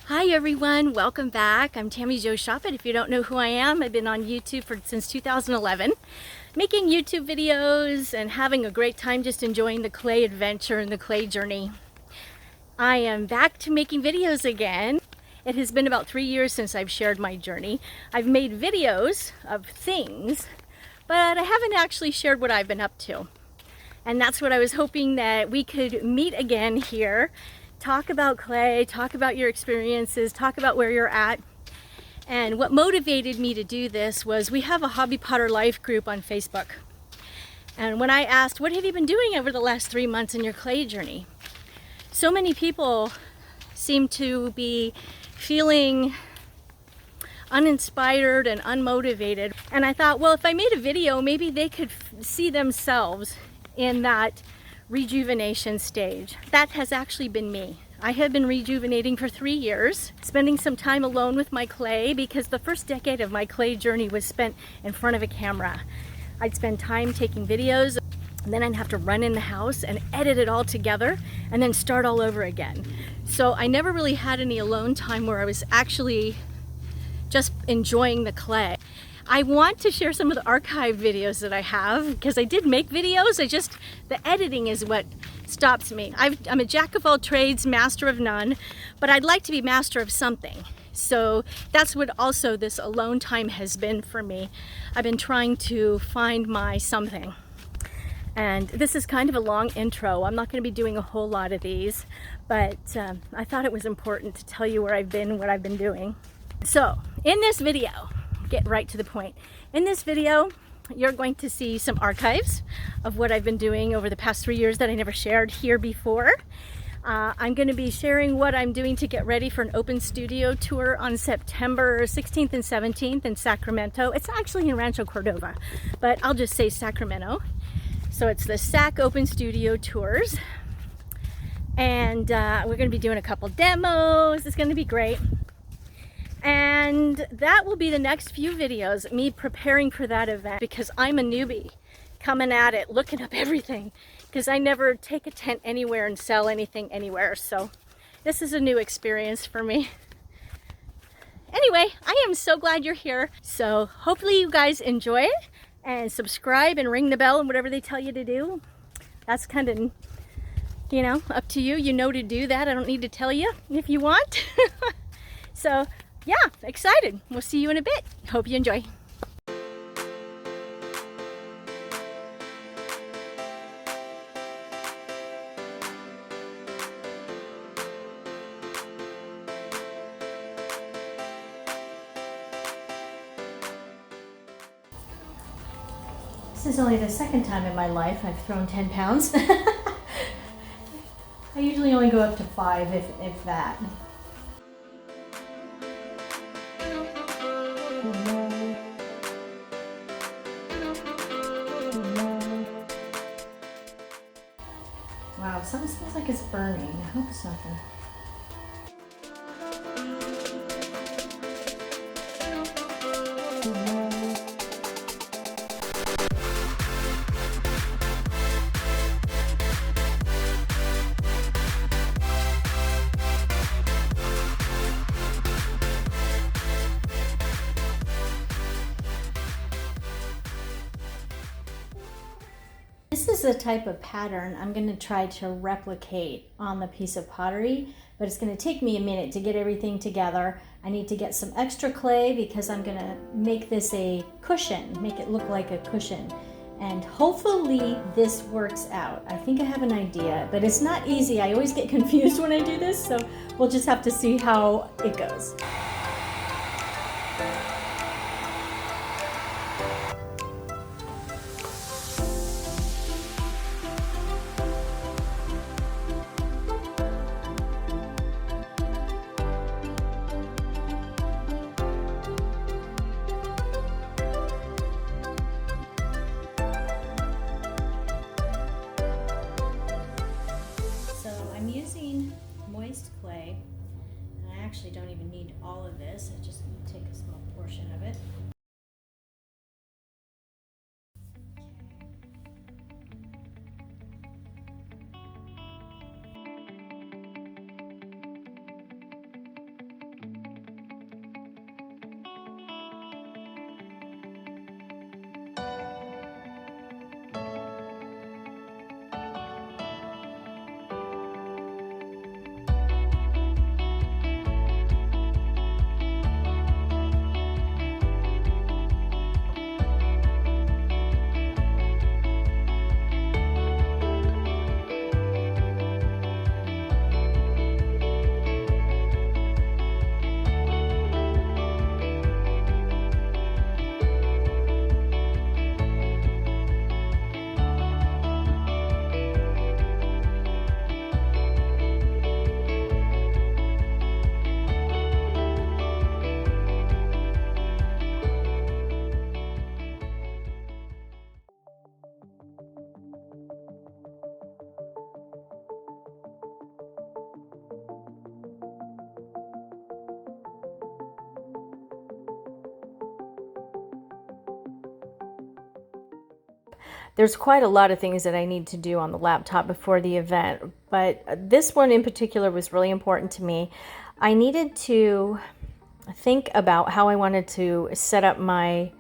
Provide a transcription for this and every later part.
Hi everyone, welcome back. I'm Tammy Jo Schoppet. If you don't know who I am, I've been on YouTube since 2011, making YouTube videos and having a great time just enjoying the clay adventure and the clay journey. I am back to making videos again. It has been about 3 years since I've shared my journey. I've made videos of things, but I haven't actually shared what I've been up to. And that's what I was hoping that we could meet again here, talk about clay, talk about your experiences, talk about where you're at. And what motivated me to do this was we have a Hobby Potter Life group on Facebook. And when I asked, what have you been doing over the last 3 months in your clay journey? So many people seem to be feeling uninspired and unmotivated. And I thought, well, if I made a video, maybe they could see themselves in that rejuvenation stage. That has actually been me. I have been rejuvenating for 3 years, spending some time alone with my clay because the first decade of my clay journey was spent in front of a camera. I'd spend time taking videos, and then I'd have to run in the house and edit it all together and then start all over again. So I never really had any alone time where I was actually just enjoying the clay. I want to share some of the archive videos that I have because I did make videos. The editing is what stops me. I'm a jack of all trades, master of none, but I'd like to be master of something. So that's what also this alone time has been for me. I've been trying to find my something. And this is kind of a long intro. I'm not going to be doing a whole lot of these, but I thought it was important to tell you where I've been and what I've been doing. So in this video, get right to the point. In this video, you're going to see some archives of what I've been doing over the past 3 years that I never shared here before. I'm going to be sharing what I'm doing to get ready for an open studio tour on September 16th and 17th in Sacramento. It's actually in Rancho Cordova, but I'll just say Sacramento. So it's the SAC Open Studio Tours. And we're going to be doing a couple demos. It's going to be great. And that will be the next few videos, me preparing for that event, because I'm a newbie coming at it, looking up everything, because I never take a tent anywhere and sell anything anywhere. So this is a new experience for me. Anyway, I am so glad you're here. So hopefully you guys enjoy it and subscribe and ring the bell and whatever they tell you to do. That's kind of, up to you. You know to do that. I don't need to tell you if you want. So yeah, excited. We'll see you in a bit. Hope you enjoy. This is only the second time in my life I've thrown 10 pounds. I usually only go up to 5 if that. Wow, something smells like it's burning. I hope it's nothing. This is the type of pattern I'm going to try to replicate on the piece of pottery, but it's going to take me a minute to get everything together. I need to get some extra clay because I'm going to make this a cushion, make it look like a cushion. And hopefully this works out. I think I have an idea, but it's not easy. I always get confused when I do this, so we'll just have to see how it goes. I'm using moist clay, and I actually don't even need all of this. I just need to take a small portion of it. There's quite a lot of things that I need to do on the laptop before the event, but this one in particular was really important to me. I needed to think about how I wanted to set up my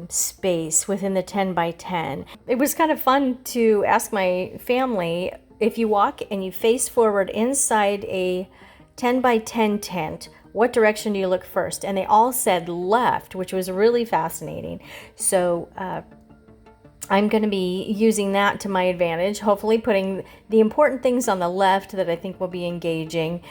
space within the 10 by 10. It was kind of fun to ask my family, if you walk and you face forward inside a 10 by 10 tent, what direction do you look first? And they all said left, which was really fascinating. So I'm going to be using that to my advantage, hopefully putting the important things on the left that I think will be engaging.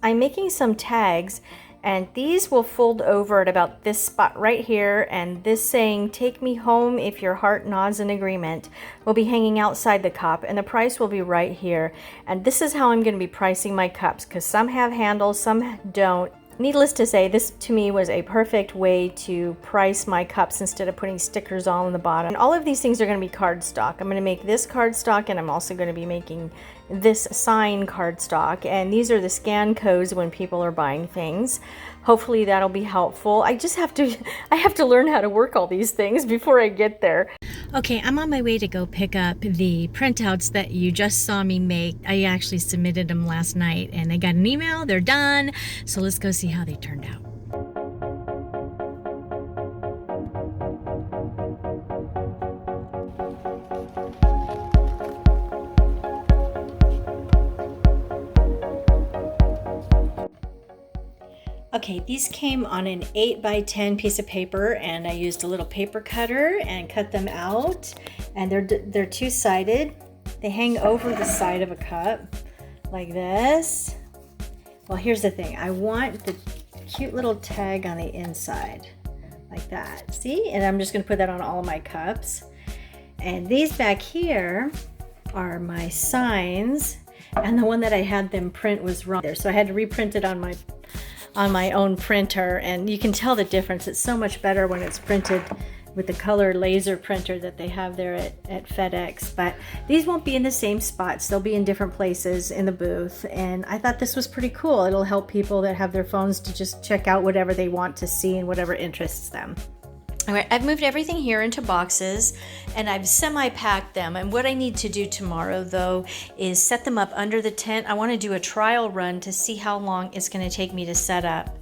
I'm making some tags, and these will fold over at about this spot right here, and this saying, "Take me home if your heart nods in agreement," will be hanging outside the cup, and the price will be right here. And this is how I'm going to be pricing my cups, because some have handles, some don't. Needless to say, this to me was a perfect way to price my cups instead of putting stickers all on the bottom. And all of these things are going to be cardstock. I'm going to make this cardstock, and I'm also going to be making this sign cardstock. And these are the scan codes when people are buying things. Hopefully that'll be helpful. I have to learn how to work all these things before I get there. Okay, I'm on my way to go pick up the printouts that you just saw me make. I actually submitted them last night, and I got an email. They're done. So let's go see how they turned out. Okay, these came on an 8 by 10 piece of paper, and I used a little paper cutter and cut them out. And they're two-sided. They hang over the side of a cup like this. Well, here's the thing. I want the cute little tag on the inside like that. See? And I'm just going to put that on all of my cups. And these back here are my signs, and the one that I had them print was wrong there, so I had to reprint it on my own printer, and you can tell the difference. It's so much better when it's printed with the color laser printer that they have there at FedEx. But these won't be in the same spots. They'll be in different places in the booth, and I thought this was pretty cool. It'll help people that have their phones to just check out whatever they want to see and whatever interests them. All right, I've moved everything here into boxes, and I've semi-packed them. And what I need to do tomorrow, though, is set them up under the tent. I want to do a trial run to see how long it's going to take me to set up.